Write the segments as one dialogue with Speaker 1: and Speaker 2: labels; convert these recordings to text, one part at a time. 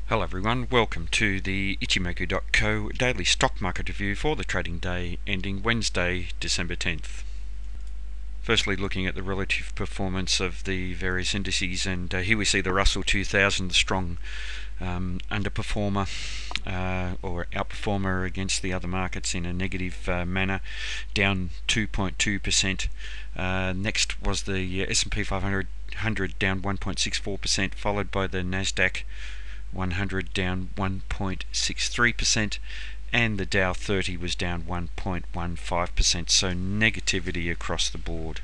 Speaker 1: Hello everyone, welcome to the Ichimoku.co daily stock market review for the trading day ending Wednesday, December 10th. Firstly, looking at the relative performance of the various indices, and here we see the Russell 2000, the strong underperformer or outperformer against the other markets in a negative manner, down 2.2%. Next was the S&P 500 down 1.64%, followed by the Nasdaq 100 down 1.63%, and the Dow 30 was down 1.15%, so negativity across the board.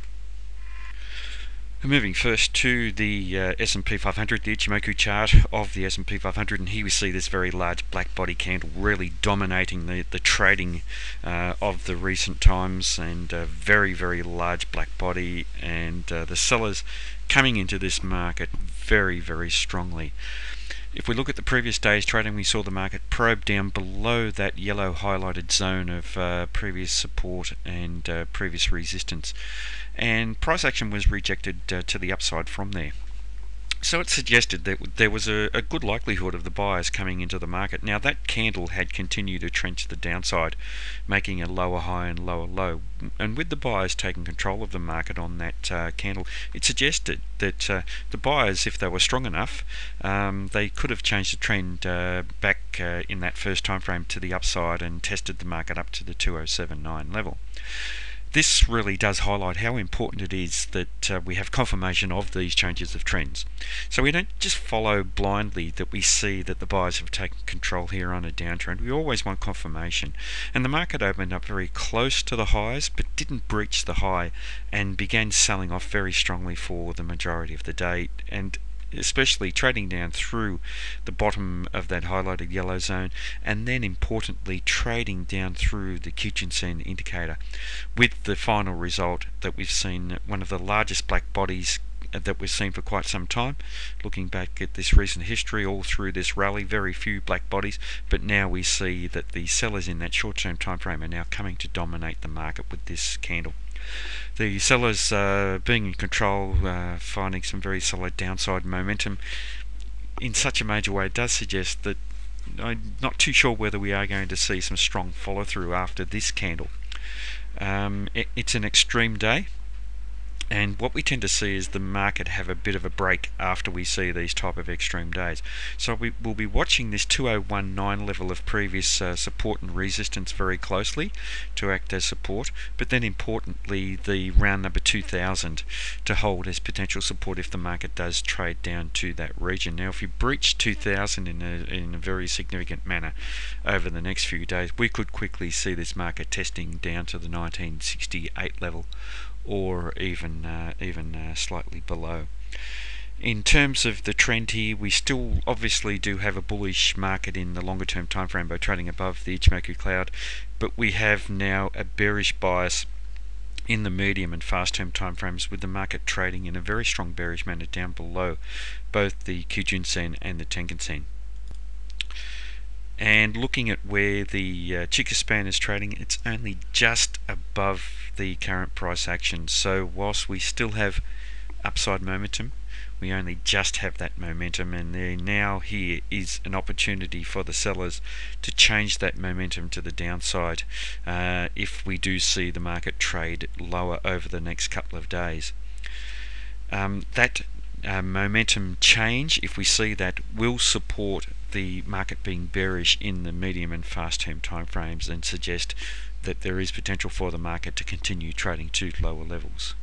Speaker 1: Moving first to the S&P 500, the Ichimoku chart of the S&P 500, and here we see this very large black body candle really dominating the trading of the recent times, and a very large black body, and the sellers coming into this market very strongly. If we look at the previous day's trading, we saw the market probe down below that yellow highlighted zone of previous support and previous resistance, and price action was rejected to the upside from there. So it suggested that there was a good likelihood of the buyers coming into the market. Now that candle had continued to trend to the downside, making a lower high and lower low, and with the buyers taking control of the market on that candle, it suggested that the buyers, if they were strong enough, they could have changed the trend back in that first time frame to the upside and tested the market up to the 2079 level. This really does highlight how important it is that we have confirmation of these changes of trends. So we don't just follow blindly that we see that the buyers have taken control here on a downtrend. We always want confirmation. And the market opened up very close to the highs, but didn't breach the high, and began selling off very strongly for the majority of the day, and especially trading down through the bottom of that highlighted yellow zone, and then importantly trading down through the Kijun-sen indicator, with the final result that we've seen one of the largest black bodies that we've seen for quite some time. Looking back at this recent history, all through this rally, very few black bodies, but now we see that the sellers in that short-term time frame are now coming to dominate the market with this candle. The sellers being in control, finding some very solid downside momentum in such a major way, does suggest that I'm not too sure whether we are going to see some strong follow through after this candle. It's an extreme day, and what we tend to see is the market have a bit of a break after we see these type of extreme days. So we will be watching this 2019 level of previous support and resistance very closely to act as support, but then importantly the round number 2000 to hold as potential support if the market does trade down to that region. Now if you breach 2000 in a very significant manner over the next few days, we could quickly see this market testing down to the 1968 level, or even slightly below. In terms of the trend here, we still obviously do have a bullish market in the longer term time frame by trading above the Ichimoku cloud, but we have now a bearish bias in the medium and fast term time frames, with the market trading in a very strong bearish manner down below both the Kijun-sen and the Tenkan-sen. And looking at where the Chikou span is trading, it's only just above the current price action. So whilst we still have upside momentum, we only just have that momentum, and there now here is an opportunity for the sellers to change that momentum to the downside if we do see the market trade lower over the next couple of days. That momentum change, if we see that, will support the market being bearish in the medium and fast term time frames, and suggest that there is potential for the market to continue trading to lower levels.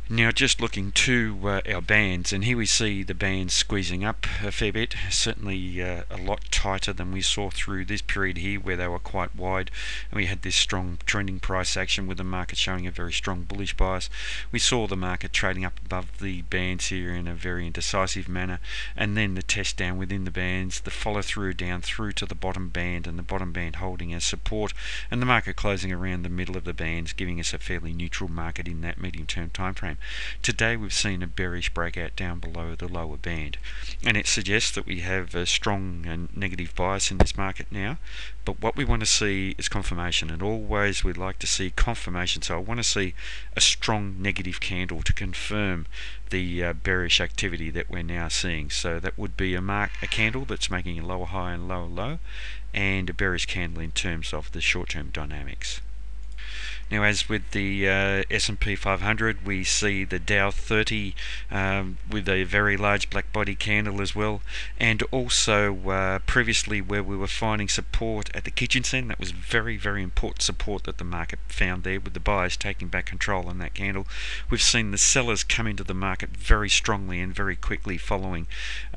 Speaker 1: Now just looking to our bands, and here we see the bands squeezing up a fair bit, certainly a lot tighter than we saw through this period here where they were quite wide, and we had this strong trending price action with the market showing a very strong bullish bias. We saw the market trading up above the bands here in a very indecisive manner, and then the test down within the bands, the follow through down through to the bottom band, and the bottom band holding as support, and the market closing around the middle of the bands, giving us a fairly neutral market in that medium term time frame. Today we've seen a bearish breakout down below the lower band, and it suggests that we have a strong and negative bias in this market now. But what we want to see is confirmation, and always we'd like to see confirmation. So I want to see a strong negative candle to confirm the bearish activity that we're now seeing. So that would be a candle that's making a lower high and lower low, and a bearish candle in terms of the short-term dynamics. Now, as with the S&P 500, we see the Dow 30 with a very large black body candle as well, and also previously where we were finding support at the kitchen sink. That was very, very important support that the market found there, with the buyers taking back control on that candle. We've seen the sellers come into the market very strongly and very quickly following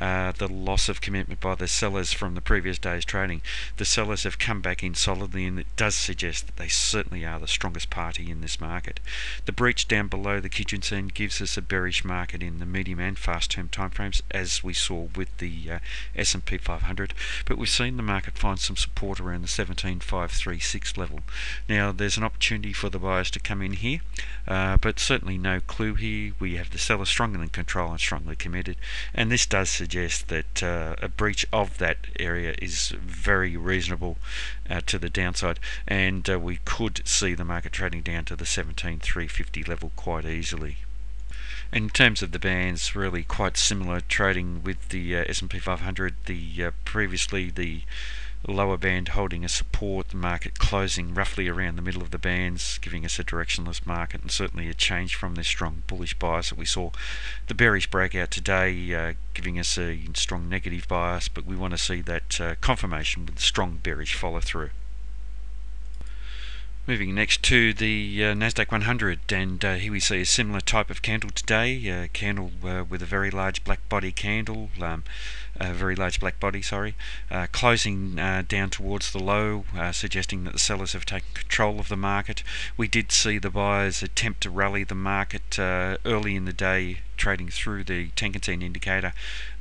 Speaker 1: the loss of commitment by the sellers from the previous day's trading. The sellers have come back in solidly, and it does suggest that they certainly are the strongest party in this market. The breach down below the kitchen sink gives us a bearish market in the medium and fast term timeframes, as we saw with the S&P 500, but we've seen the market find some support around the 17,536 level. Now there's an opportunity for the buyers to come in here, but certainly no clue here. We have the sellers strongly in control and strongly committed, and this does suggest that a breach of that area is very reasonable to the downside, and we could see the market trading down to the 17,350 level quite easily. In terms of the bands, really quite similar trading with the S&P 500. Previously the lower band holding a support, the market closing roughly around the middle of the bands, giving us a directionless market, and certainly a change from this strong bullish bias that we saw. The bearish breakout today giving us a strong negative bias, but we want to see that confirmation with strong bearish follow through. Moving next to the Nasdaq 100, and here we see a similar type of candle today, a candle with a very large black body candle, closing down towards the low, suggesting that the sellers have taken control of the market. We did see the buyers attempt to rally the market early in the day, trading through the Tenkan-Sen indicator,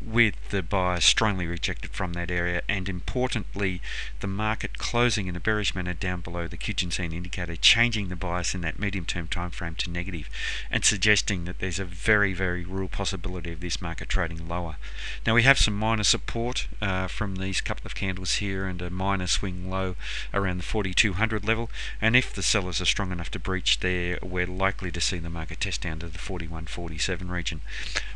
Speaker 1: with the buyers strongly rejected from that area, and importantly the market closing in a bearish manner down below the Kijun-Sen indicator, changing the bias in that medium term time frame to negative, and suggesting that there's a very, very real possibility of this market trading lower. Now we have some minor support from these couple of candles here, and a minor swing low around the 4,200 level, and if the sellers are strong enough to breach there, we're likely to see the market test down to the 41.47 region.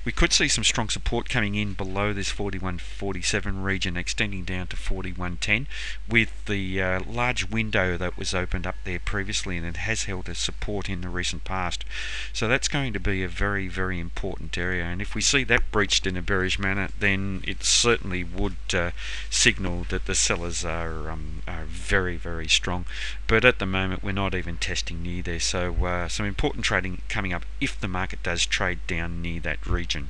Speaker 1: We could see some strong support coming in below this 41.47 region, extending down to 41.10, with the large window that was opened up there previously, and it has held as support in the recent past. So that's going to be a very, very important area, and if we see that breached in a bearish manner, then it certainly would signal that the sellers are very, very strong. But at the moment we're not even testing near there, so some important trading coming up if the market does trade down near that region.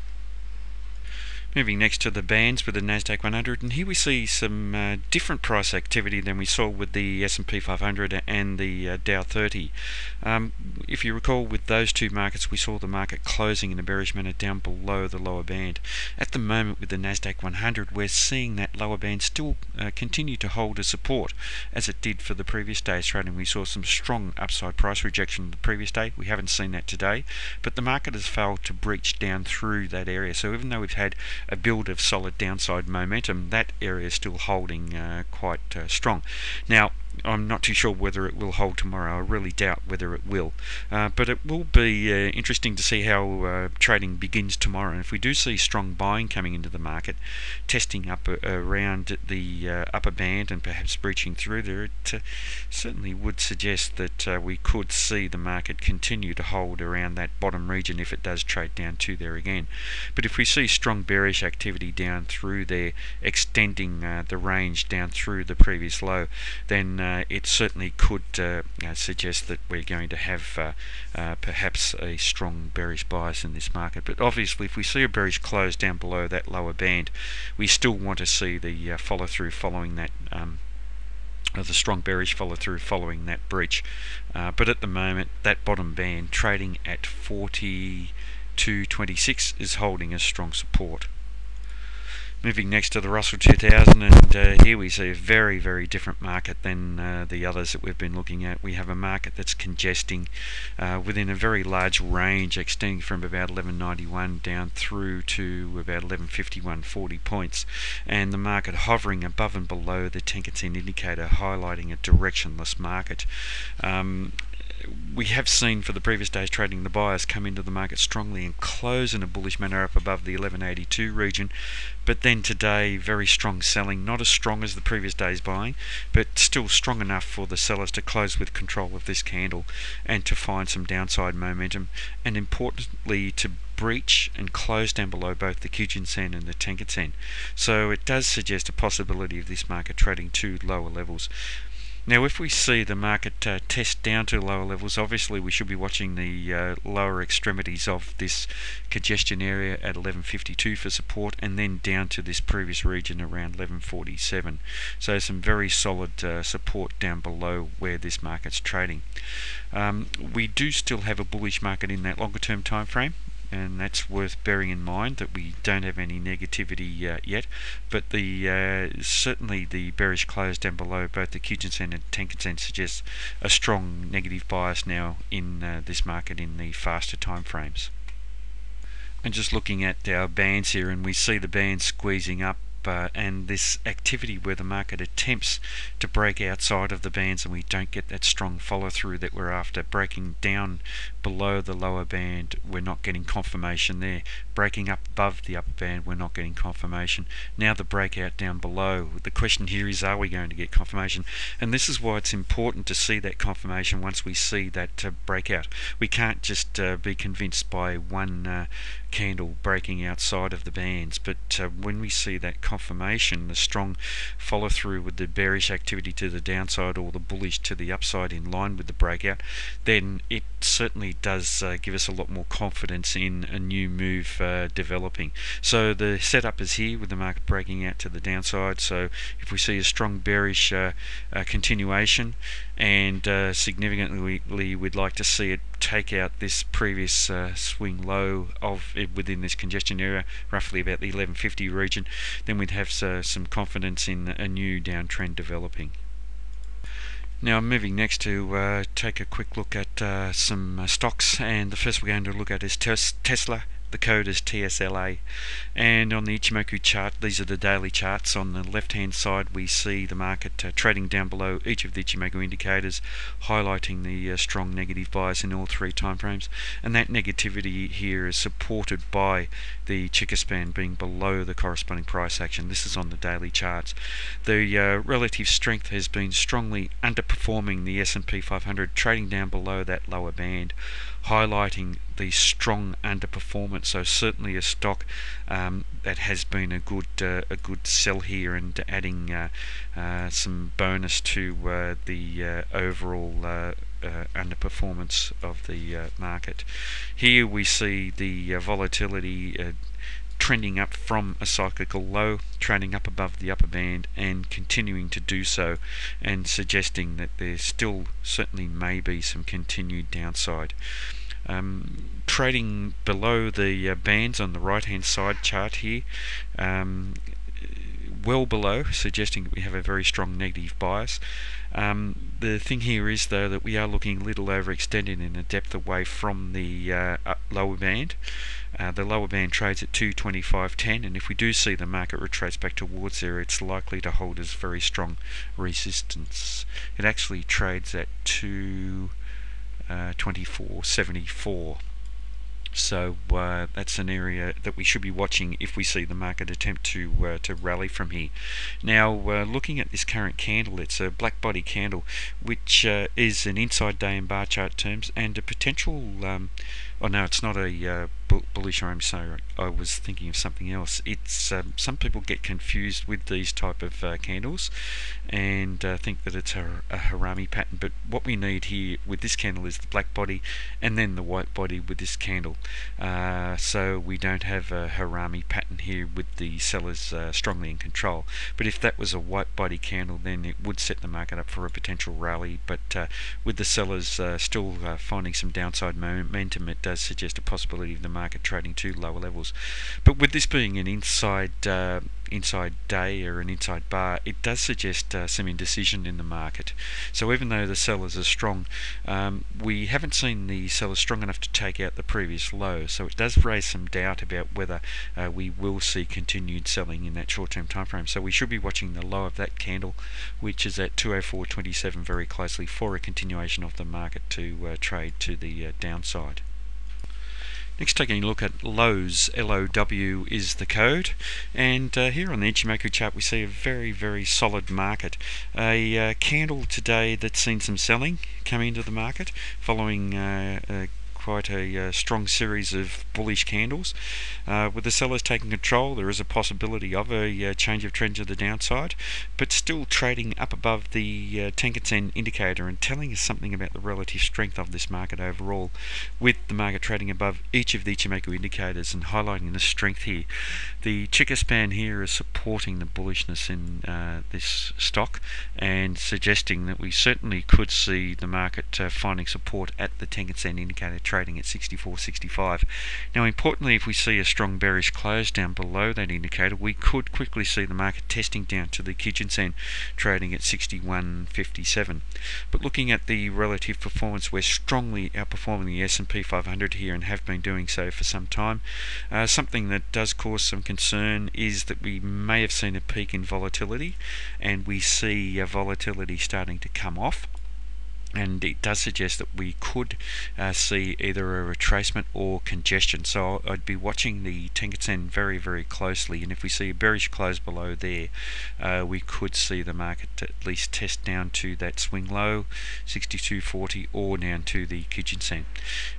Speaker 1: Moving next to the bands with the Nasdaq 100, and here we see some different price activity than we saw with the S&P 500 and the Dow 30. If you recall, with those two markets, we saw the market closing in a bearish manner down below the lower band. At the moment with the Nasdaq 100, we're seeing that lower band still continue to hold a support, as it did for the previous day's trading. We saw some strong upside price rejection the previous day. We haven't seen that today, but the market has failed to breach down through that area. So even though we've had a build of solid downside momentum, that area is still holding quite strong. Now I'm not too sure whether it will hold tomorrow. I really doubt whether it will, but it will be interesting to see how trading begins tomorrow. And if we do see strong buying coming into the market, testing up around the upper band and perhaps breaching through there, it certainly would suggest that we could see the market continue to hold around that bottom region if it does trade down to there again. But if we see strong bearish activity down through there, extending the range down through the previous low, then it certainly could suggest that we're going to have perhaps a strong bearish bias in this market. But obviously if we see a bearish close down below that lower band, we still want to see the follow through following that, the strong bearish follow through following that breach. But at the moment that bottom band trading at 42.26 is holding a strong support. Moving next to the Russell 2000, and here we see a very, very different market than the others that we've been looking at. We have a market that's congesting within a very large range, extending from about 1191 down through to about 1151, 40 points, and the market hovering above and below the Tenkan-sen indicator, highlighting a directionless market. We have seen for the previous days trading the buyers come into the market strongly and close in a bullish manner up above the 1182 region, but then today very strong selling, not as strong as the previous day's buying, but still strong enough for the sellers to close with control of this candle and to find some downside momentum, and importantly to breach and close down below both the Kijun-sen and the Tenkan-sen. So it does suggest a possibility of this market trading to lower levels. Now, if we see the market test down to lower levels, obviously we should be watching the lower extremities of this congestion area at 1152 for support, and then down to this previous region around 1147. So some very solid support down below where this market's trading. We do still have a bullish market in that longer term time frame, and that's worth bearing in mind that we don't have any negativity yet, but certainly the bearish close down below both the Kijun-sen and Tenkan-sen suggests a strong negative bias now in this market in the faster time frames. And just looking at our bands here, and we see the bands squeezing up, and this activity where the market attempts to break outside of the bands and we don't get that strong follow through that we're after. Breaking down below the lower band, we're not getting confirmation there. Breaking up above the upper band, we're not getting confirmation. Now the breakout down below, the question here is, are we going to get confirmation? And this is why it's important to see that confirmation once we see that breakout. We can't just be convinced by one candle breaking outside of the bands, but when we see that confirmation, the strong follow through with the bearish activity to the downside or the bullish to the upside in line with the breakout, then it certainly does give us a lot more confidence in a new move developing. So the setup is here with the market breaking out to the downside. So if we see a strong bearish continuation, and significantly we'd like to see it take out this previous swing low of within this congestion area, roughly about the 1150 region, then we'd have some confidence in a new downtrend developing. Now moving next to take a quick look at some stocks, and the first we're going to look at is Tesla. The code is TSLA, and on the Ichimoku chart, these are the daily charts. On the left hand side we see the market trading down below each of the Ichimoku indicators, highlighting the strong negative bias in all three time frames, and that negativity here is supported by the Chica span being below the corresponding price action. This is on the daily charts. The relative strength has been strongly underperforming the S&P 500, trading down below that lower band, highlighting the strong underperformance. So certainly a stock that has been a good sell here, and adding some bonus to the overall underperformance of the market. Here we see the volatility trending up from a cyclical low, trading up above the upper band and continuing to do so, and suggesting that there still certainly may be some continued downside. Trading below the bands on the right hand side chart here, well below, suggesting that we have a very strong negative bias. The thing here is though that we are looking a little overextended in a depth away from the lower band. The lower band trades at 225.10, and if we do see the market retrace back towards there, it's likely to hold as very strong resistance. It actually trades at 24.74. So that's an area that we should be watching if we see the market attempt to rally from here. Now looking at this current candle, it's a black body candle, which is an inside day in bar chart terms, and a potential oh no, it's not a bullish arm, so I was thinking of something else. It's some people get confused with these type of candles and think that it's a harami pattern, but what we need here with this candle is the black body and then the white body with this candle, so we don't have a harami pattern here with the sellers strongly in control. But if that was a white body candle, then it would set the market up for a potential rally, but with the sellers still finding some downside momentum, it does suggest a possibility of the market trading to lower levels. But with this being an inside day or an inside bar, it does suggest some indecision in the market. So even though the sellers are strong, we haven't seen the sellers strong enough to take out the previous low. So it does raise some doubt about whether we will see continued selling in that short-term time frame. So we should be watching the low of that candle, which is at 204.27, very closely for a continuation of the market to trade to the downside. Next, taking a look at lows. LOW is the code, and here on the Ichimoku chart we see a very solid market. A candle today that's seen some selling come into the market following quite a strong series of bullish candles. With the sellers taking control, there is a possibility of a change of trend to the downside, but still trading up above the Tenkan-sen indicator and telling us something about the relative strength of this market overall, with the market trading above each of the Ichimoku indicators and highlighting the strength here. The Chica span here is supporting the bullishness in this stock and suggesting that we certainly could see the market finding support at the Tenkan-sen indicator, trading at 64.65. Now importantly, if we see a strong bearish close down below that indicator, we could quickly see the market testing down to the Kijun-sen, trading at 61.57. But looking at the relative performance, we're strongly outperforming the S&P 500 here and have been doing so for some time. Something that does cause some concern is that we may have seen a peak in volatility, and we see volatility starting to come off. And it does suggest that we could see either a retracement or congestion. So I'd be watching the Tenkan-sen very closely, and if we see a bearish close below there, we could see the market at least test down to that swing low, 62.40, or down to the Kijun-sen.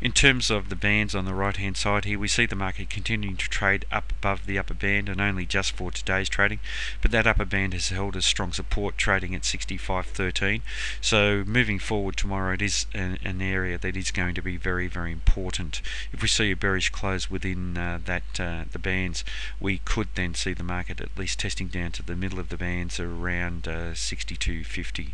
Speaker 1: In terms of the bands on the right hand side here, we see the market continuing to trade up above the upper band, and only just for today's trading, but that upper band has held as strong support, trading at 65.13. So moving forward tomorrow, it is an area that is going to be very important. If we see a bearish close within the bands, we could then see the market at least testing down to the middle of the bands around 62.50.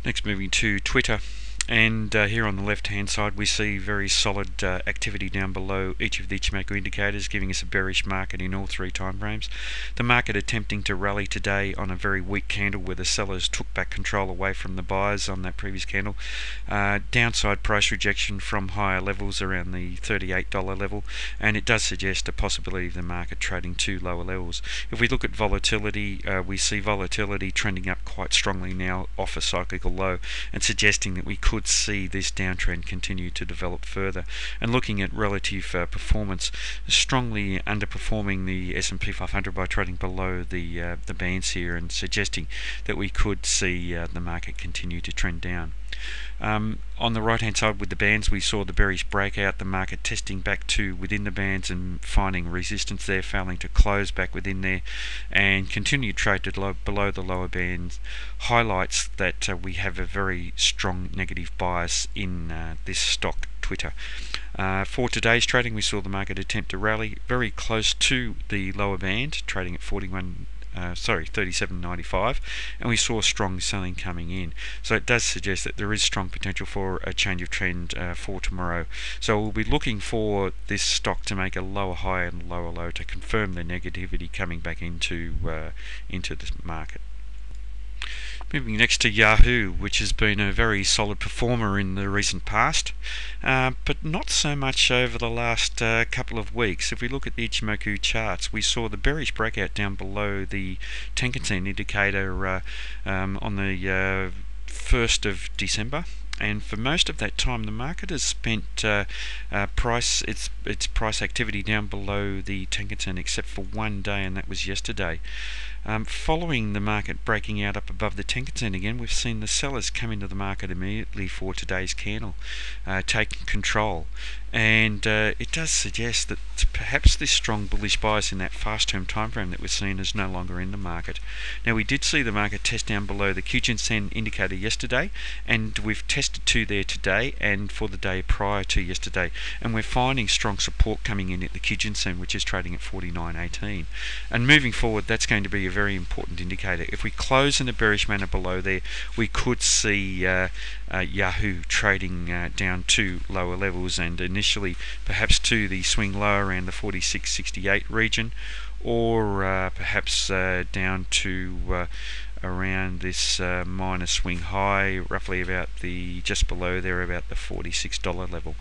Speaker 1: Next, moving to Twitter. And here on the left hand side we see very solid activity down below each of the Ichimoku indicators, giving us a bearish market in all three time frames. The market attempting to rally today on a very weak candle where the sellers took back control away from the buyers on that previous candle. Downside price rejection from higher levels around the $38 level, and it does suggest a possibility of the market trading to lower levels. If we look at volatility, we see volatility trending up quite strongly now off a cyclical low, and suggesting that we could see this downtrend continue to develop further. And looking at relative performance, strongly underperforming the S&P 500 by trading below the bands here, and suggesting that we could see the market continue to trend down. On the right hand side with the bands, we saw the bearish breakout, the market testing back to within the bands and finding resistance there, failing to close back within there, and continued trade to below the lower bands highlights that we have a very strong negative bias in this stock Twitter. For today's trading, we saw the market attempt to rally very close to the lower band, trading at 37.95, and we saw strong selling coming in. So it does suggest that there is strong potential for a change of trend for tomorrow. So we'll be looking for this stock to make a lower high and lower low to confirm the negativity coming back into this market. Moving next to Yahoo, which has been a very solid performer in the recent past, but not so much over the last couple of weeks. If we look at the Ichimoku charts, we saw the bearish breakout down below the Tenkan-sen indicator on the 1st of December. And for most of that time, the market has spent its price activity down below the Tenkan-sen, except for one day, and that was yesterday. Following the market breaking out up above the Tenkan-sen again, we've seen the sellers come into the market immediately for today's candle, taking control. and it does suggest that perhaps this strong bullish bias in that fast term time frame that we're seeing is no longer in the market. Now, we did see the market test down below the Kijun-sen indicator yesterday, and we've tested to there today and for the day prior to yesterday, and we're finding strong support coming in at the Kijun-sen, which is trading at 49.18. And moving forward, that's going to be a very important indicator. If we close in a bearish manner below there, we could see Yahoo trading down to lower levels, and initially perhaps to the swing lower around the 46.68 region, or perhaps down to around this minor swing high, roughly about the just below there, about the $46 level.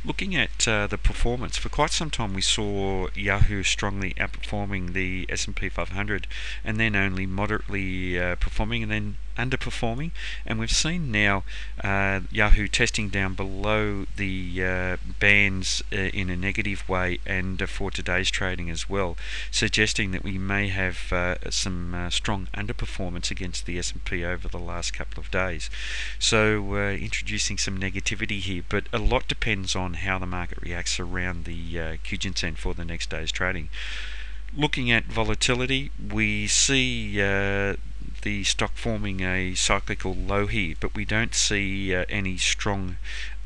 Speaker 1: Looking at the performance, for quite some time we saw Yahoo strongly outperforming the S&P 500, and then only moderately performing, and then underperforming, and we've seen now Yahoo testing down below the bands in a negative way, and for today's trading as well, suggesting that we may have some strong underperformance against the S&P over the last couple of days. So introducing some negativity here, but a lot depends on how the market reacts around the Kijun-sen for the next day's trading. Looking at volatility, we see the stock forming a cyclical low here, but we don't see any strong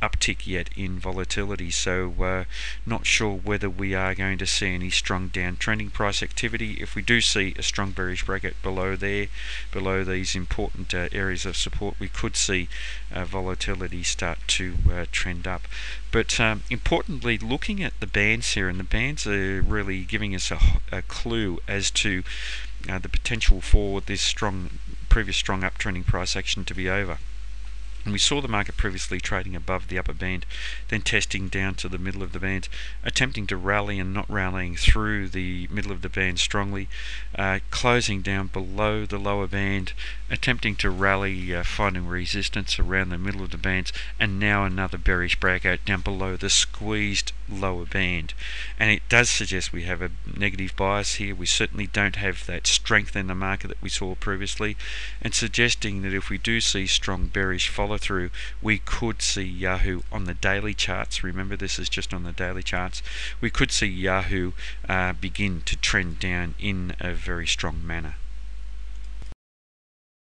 Speaker 1: uptick yet in volatility, so not sure whether we are going to see any strong downtrending price activity. If we do see a strong bearish breakout below there, below these important areas of support, we could see volatility start to trend up. But importantly, looking at the bands here, and the bands are really giving us a clue as to the potential for this previous strong uptrending price action to be over. And we saw the market previously trading above the upper band, then testing down to the middle of the band, attempting to rally and not rallying through the middle of the band strongly, closing down below the lower band, attempting to rally, finding resistance around the middle of the bands, and now another bearish breakout down below the squeezed lower band. And it does suggest we have a negative bias here. We certainly don't have that strength in the market that we saw previously, and suggesting that if we do see strong bearish follow through, we could see Yahoo on the daily charts. Remember, this is just on the daily charts. We could see Yahoo begin to trend down in a very strong manner.